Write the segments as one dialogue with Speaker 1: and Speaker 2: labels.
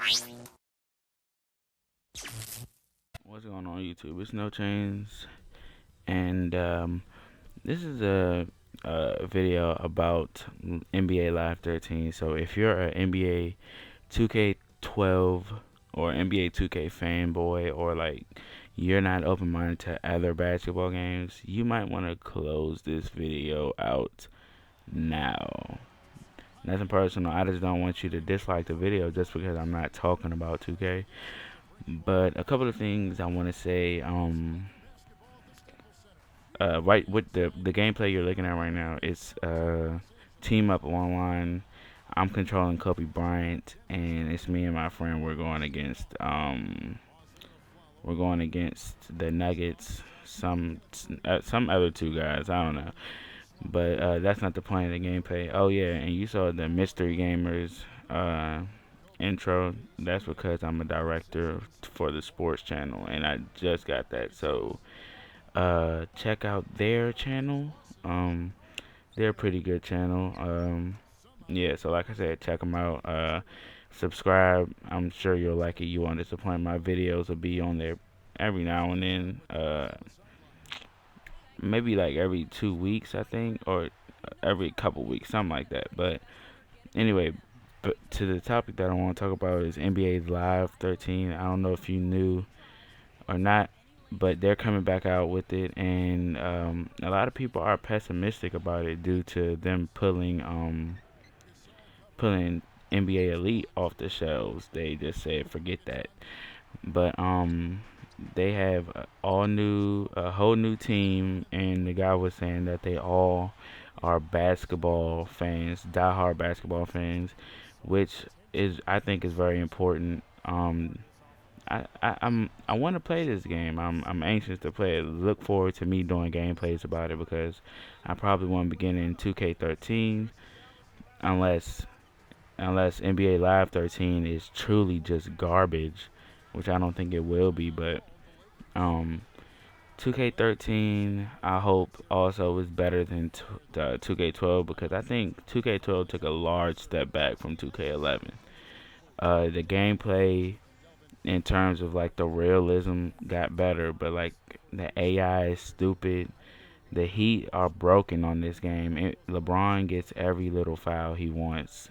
Speaker 1: What's going on YouTube? It's NoChainzz, and this is a video about NBA Live 13. So if you're an NBA 2K12 or NBA 2K fanboy, or like you're not open-minded to other basketball games, you might want to close this video out now. Nothing personal. I just don't want you to dislike the video just because I'm not talking about 2K. But a couple of things I want to say. Right with the gameplay you're looking at right now, it's team up online. I'm controlling Kobe Bryant, and it's me and my friend. We're going against the Nuggets. Some other two guys. I don't know, but that's not the point of the gameplay. Oh yeah, and you saw the Mystery Gamers intro. That's because I'm a director for the sports channel, and I just got that. So check out their channel. They're a pretty good channel. Yeah, so like I said, check them out. Subscribe. I'm sure you'll like it. You won't disappoint. My videos will be on there every now and then. Maybe like every 2 weeks, I think, or every couple weeks, something like that. But anyway, but to the topic that I want to talk about is NBA Live 13. I don't know if you knew or not, but they're coming back out with it, and a lot of people are pessimistic about it due to them pulling NBA Elite off the shelves. They just said forget that, but they have a whole new team, and the guy was saying that they all are basketball fans, diehard basketball fans, which is I think is very important. I want to play this game. I'm anxious to play it. Look forward to me doing gameplays about it because I probably won't begin in 2K13 unless NBA Live 13 is truly just garbage, which I don't think it will be. But um, 2K13 I hope also is better than 2K12 because I think 2K12 took a large step back from 2K11. The gameplay in terms of like the realism got better, but like the AI is stupid. The Heat are broken on this game. LeBron gets every little foul he wants.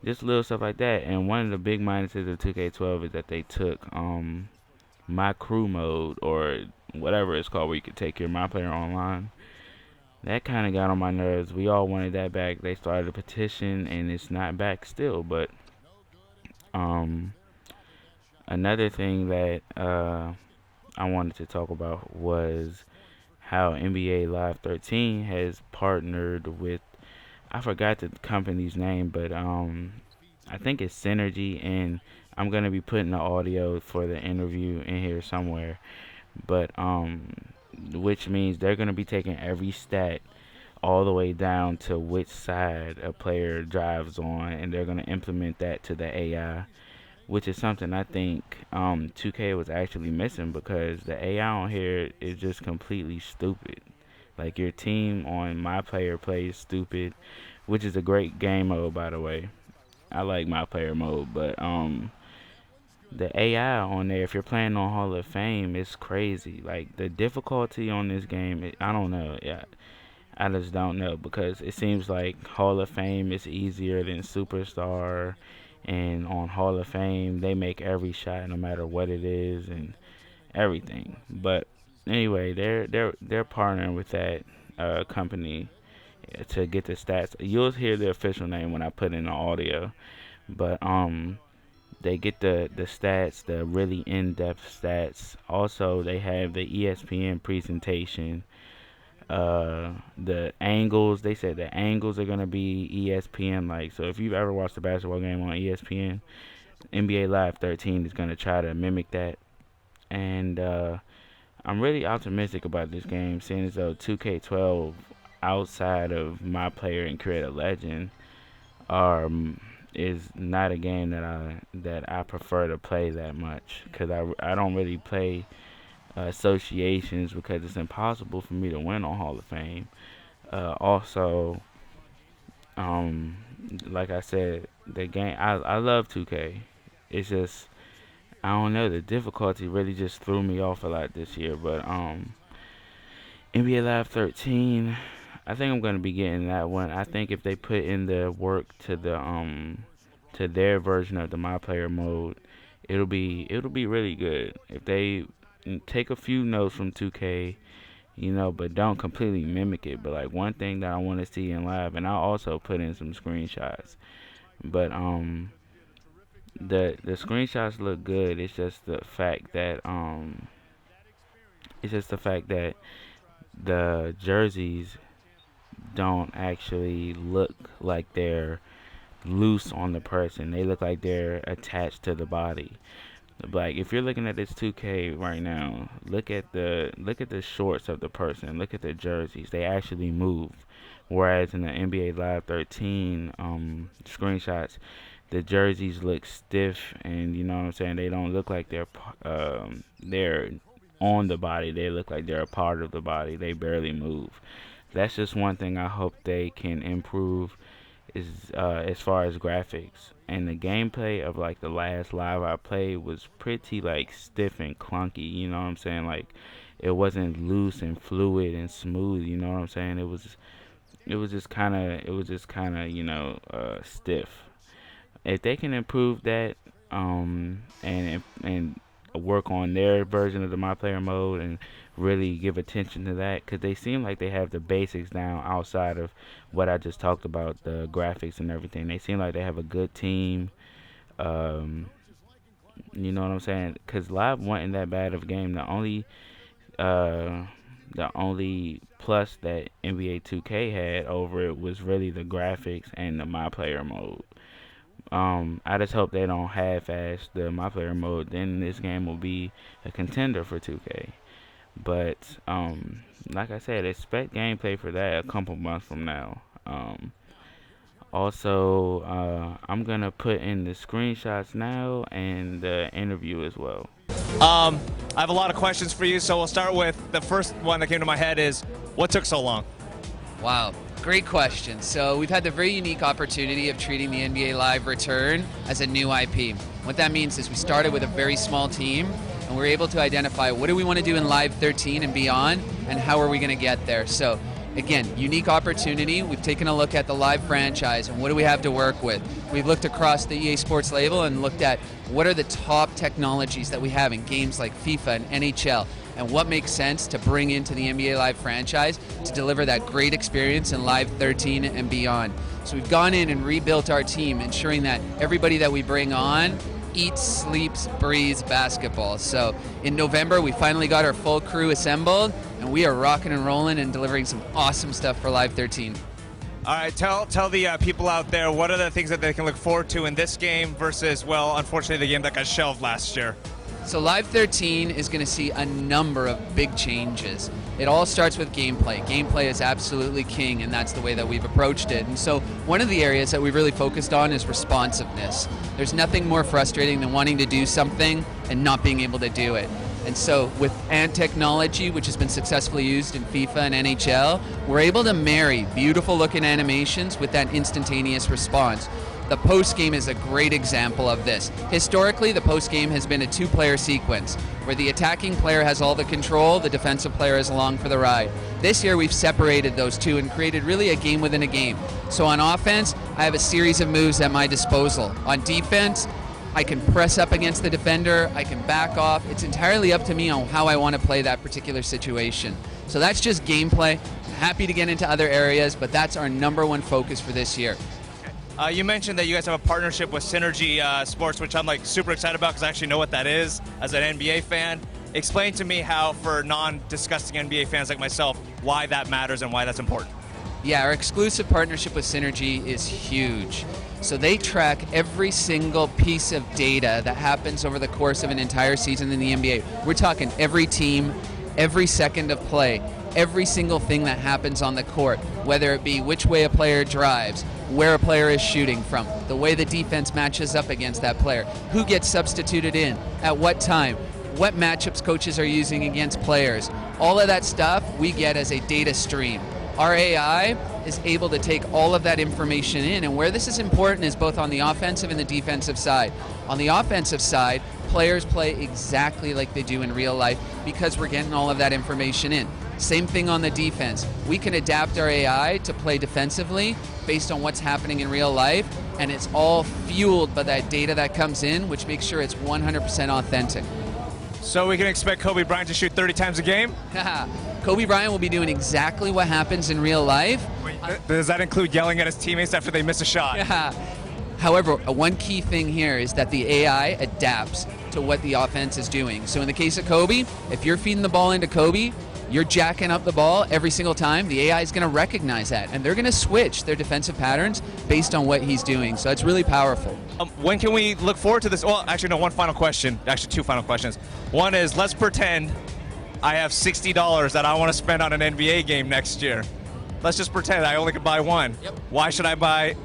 Speaker 1: Just little stuff like that. And one of the big minuses of 2K12 is that they took my crew mode or whatever it's called, where you could take your my player online. That kind of got on my nerves. We all wanted that back. They started a petition, and it's not back still. But um, another thing that I wanted to talk about was how NBA Live 13 has partnered with, I forgot the company's name, but I think it's Synergy, and I'm gonna be putting the audio for the interview in here somewhere. But which means they're gonna be taking every stat all the way down to which side a player drives on, and they're gonna implement that to the AI, which is something I think 2K was actually missing because the AI on here is just completely stupid. Like your team on my player plays stupid, which is a great game mode by the way. I like my player mode, but the AI on there, if you're playing on Hall of Fame, it's crazy. Like the difficulty on this game, I don't know. Yeah, I just don't know because it seems like Hall of Fame is easier than Superstar, and on Hall of Fame they make every shot no matter what it is and everything. But anyway, they're partnering with that company to get the stats. You'll hear the official name when I put in the audio, but they get the stats, the really in-depth stats. Also, they have the ESPN presentation. The angles, they said the angles are gonna be ESPN like. So if you've ever watched a basketball game on ESPN, NBA Live 13 is gonna try to mimic that. And I'm really optimistic about this game, seeing as though 2K12, outside of my player and create a legend, is not a game that I prefer to play that much because I don't really play associations because it's impossible for me to win on Hall of Fame. Also, like I said, the game I love 2K. it's just I don't know. The difficulty really just threw me off a lot this year. But NBA Live 13, I think I'm gonna be getting that one. I think if they put in the work to their version of the My Player mode, it'll be really good. If they take a few notes from 2K, but don't completely mimic it. But like one thing that I want to see in live, and I'll also put in some screenshots. But the screenshots look good. It's just the fact that the jerseys don't actually look like they're loose on the person. They look like they're attached to the body. Like if you're looking at this 2K right now, look at the shorts of the person. Look at the jerseys. They actually move. Whereas in the NBA Live 13 screenshots, the jerseys look stiff, and you know what I'm saying. They don't look like they're on the body. They look like they're a part of the body. They barely move. That's just one thing I hope they can improve is as far as graphics. And the gameplay of like the last live I played was pretty like stiff and clunky. You know what I'm saying? Like it wasn't loose and fluid and smooth. You know what I'm saying? It was just kind of stiff. If they can improve that, and work on their version of the My Player mode and really give attention to that, because they seem like they have the basics down outside of what I just talked about, the graphics and everything. They seem like they have a good team. Um, you know what I'm saying? Because Live wasn't that bad of a game. Uh, the only plus that NBA 2K had over it was really the graphics and the My Player mode. I just hope they don't half-ass the My Player mode. Then this game will be a contender for 2K. But like I said, expect gameplay for that a couple months from now. Also, I'm gonna put in the screenshots now and the interview as well.
Speaker 2: I have a lot of questions for you, so we'll start with the first one that came to my head is, what took so long?
Speaker 3: Wow, great question. So we've had the very unique opportunity of treating the NBA Live Return as a new IP. What that means is we started with a very small team, and we're able to identify what do we want to do in Live 13 and beyond, and how are we going to get there. So again, unique opportunity. We've taken a look at the Live franchise and what do we have to work with. We've looked across the EA Sports label and looked at what are the top technologies that we have in games like FIFA and NHL, and what makes sense to bring into the NBA Live franchise to deliver that great experience in Live 13 and beyond. So we've gone in and rebuilt our team, ensuring that everybody that we bring on eats, sleeps, breathes basketball. So in November, we finally got our full crew assembled, and we are rocking and rolling and delivering some awesome stuff for Live 13.
Speaker 2: All right, tell the people out there, what are the things that they can look forward to in this game versus, well, unfortunately, the game that got shelved last year?
Speaker 3: So Live 13 is going to see a number of big changes. It all starts with gameplay. Gameplay is absolutely king, and that's the way that we've approached it. And so one of the areas that we've really focused on is responsiveness. There's nothing more frustrating than wanting to do something and not being able to do it. And so with Ant technology, which has been successfully used in FIFA and NHL, we're able to marry beautiful looking animations with that instantaneous response. The post game is a great example of this. Historically, the post game has been a two-player sequence where the attacking player has all the control, the defensive player is along for the ride. This year we've separated those two and created really a game within a game. So on offense, I have a series of moves at my disposal. On defense, I can press up against the defender, I can back off. It's entirely up to me on how I want to play that particular situation. So that's just gameplay. I'm happy to get into other areas, but that's our number one focus for this year.
Speaker 2: You mentioned that you guys have a partnership with Synergy Sports, which I'm like super excited about because I actually know what that is as an NBA fan. Explain to me how, for non-disgusting NBA fans like myself, why that matters and why that's important.
Speaker 3: Yeah, our exclusive partnership with Synergy is huge. So they track every single piece of data that happens over the course of an entire season in the NBA. We're talking every team, every second of play, every single thing that happens on the court, whether it be which way a player drives, where a player is shooting from, the way the defense matches up against that player, who gets substituted in, at what time, what matchups coaches are using against players. All of that stuff we get as a data stream. Our AI is able to take all of that information in. And where this is important is both on the offensive and the defensive side. On the offensive side, players play exactly like they do in real life because we're getting all of that information in. Same thing on the defense. We can adapt our AI to play defensively based on what's happening in real life, and it's all fueled by that data that comes in, which makes sure it's 100% authentic.
Speaker 2: So we can expect Kobe Bryant to shoot 30 times a game?
Speaker 3: Kobe Bryant will be doing exactly what happens in real life.
Speaker 2: Does that include yelling at his teammates after they miss a shot?
Speaker 3: However, one key thing here is that the AI adapts to what the offense is doing. So in the case of Kobe, if you're feeding the ball into Kobe, you're jacking up the ball every single time, the AI is going to recognize that, and they're going to switch their defensive patterns based on what he's doing. So it's really powerful.
Speaker 2: When can we look forward to this? Well, actually, no, one final question. Actually, two final questions. One is, let's pretend I have $60 that I want to spend on an NBA game next year. Let's just pretend I only could buy one.
Speaker 3: Yep.
Speaker 2: Why should I buy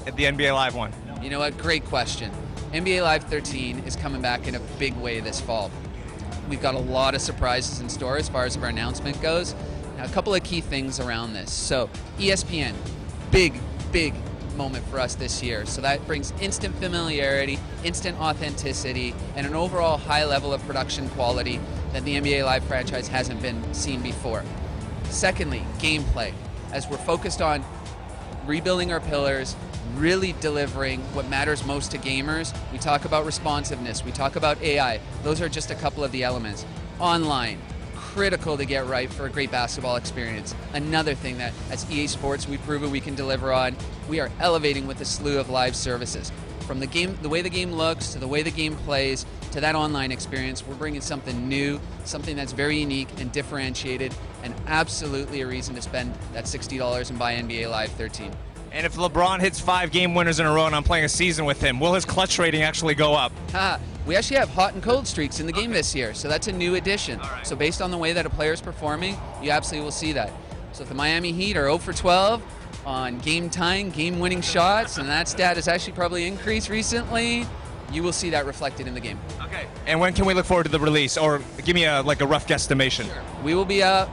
Speaker 2: the NBA Live one?
Speaker 3: You know what? Great question. NBA Live 13 is coming back in a big way this fall. We've got a lot of surprises in store as far as our announcement goes. Now, a couple of key things around this. So ESPN, big moment for us this year. So that brings instant familiarity, instant authenticity, and an overall high level of production quality that the NBA Live franchise hasn't been seen before. Secondly, gameplay. As we're focused on rebuilding our pillars, really delivering what matters most to gamers, we talk about responsiveness, we talk about AI. Those are just a couple of the elements. Online, critical to get right for a great basketball experience. Another thing that as EA Sports we've proven we can deliver on, we are elevating with a slew of live services. From the game, the way the game looks, to the way the game plays, to that online experience, we're bringing something new, something that's very unique and differentiated, and absolutely a reason to spend that $60 and buy NBA Live 13.
Speaker 2: And if LeBron hits 5 game winners in a row and I'm playing a season with him, will his clutch rating actually go up?
Speaker 3: We actually have hot and cold streaks in the game this year, so that's a new addition.
Speaker 2: Right.
Speaker 3: So based on the way that a player is performing, you absolutely will see that. So if the Miami Heat are 0 for 12 on game-tying, game-winning shots, and that stat has actually probably increased recently, you will see that reflected in the game.
Speaker 2: Okay. And when can we look forward to the release? Or give me a rough guesstimation.
Speaker 3: Sure. We will be out,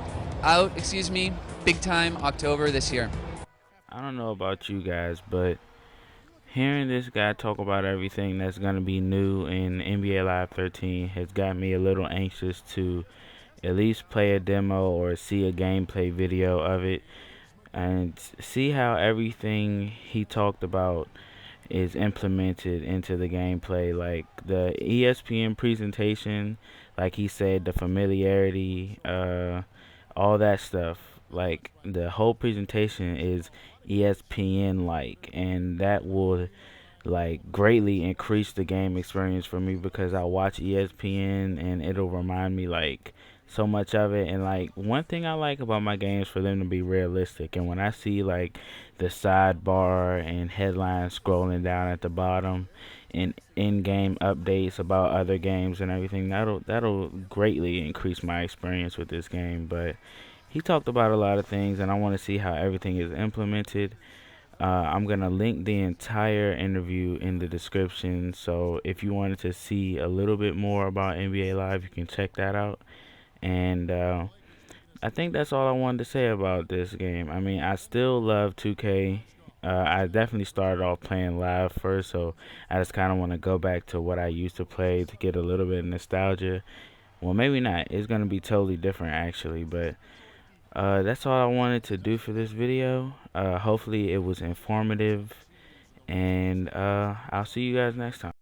Speaker 3: big time October this year.
Speaker 1: I don't know about you guys, but hearing this guy talk about everything that's going to be new in NBA Live 13 has got me a little anxious to at least play a demo or see a gameplay video of it and see how everything he talked about is implemented into the gameplay. Like the ESPN presentation, like he said, the familiarity, all that stuff. Like the whole presentation is ESPN like, and that will like greatly increase the game experience for me because I watch ESPN and it'll remind me like so much of it. And like one thing I like about my games for them to be realistic, and when I see like the sidebar and headlines scrolling down at the bottom and in-game updates about other games and everything, that'll greatly increase my experience with this game. But he talked about a lot of things, and I want to see how everything is implemented. I'm going to link the entire interview in the description, so if you wanted to see a little bit more about NBA Live, you can check that out. And I think that's all I wanted to say about this game. I mean, I still love 2K. I definitely started off playing live first, so I just kind of want to go back to what I used to play to get a little bit of nostalgia. Well, maybe not. It's going to be totally different, actually, but that's all I wanted to do for this video. Hopefully it was informative, and I'll see you guys next time.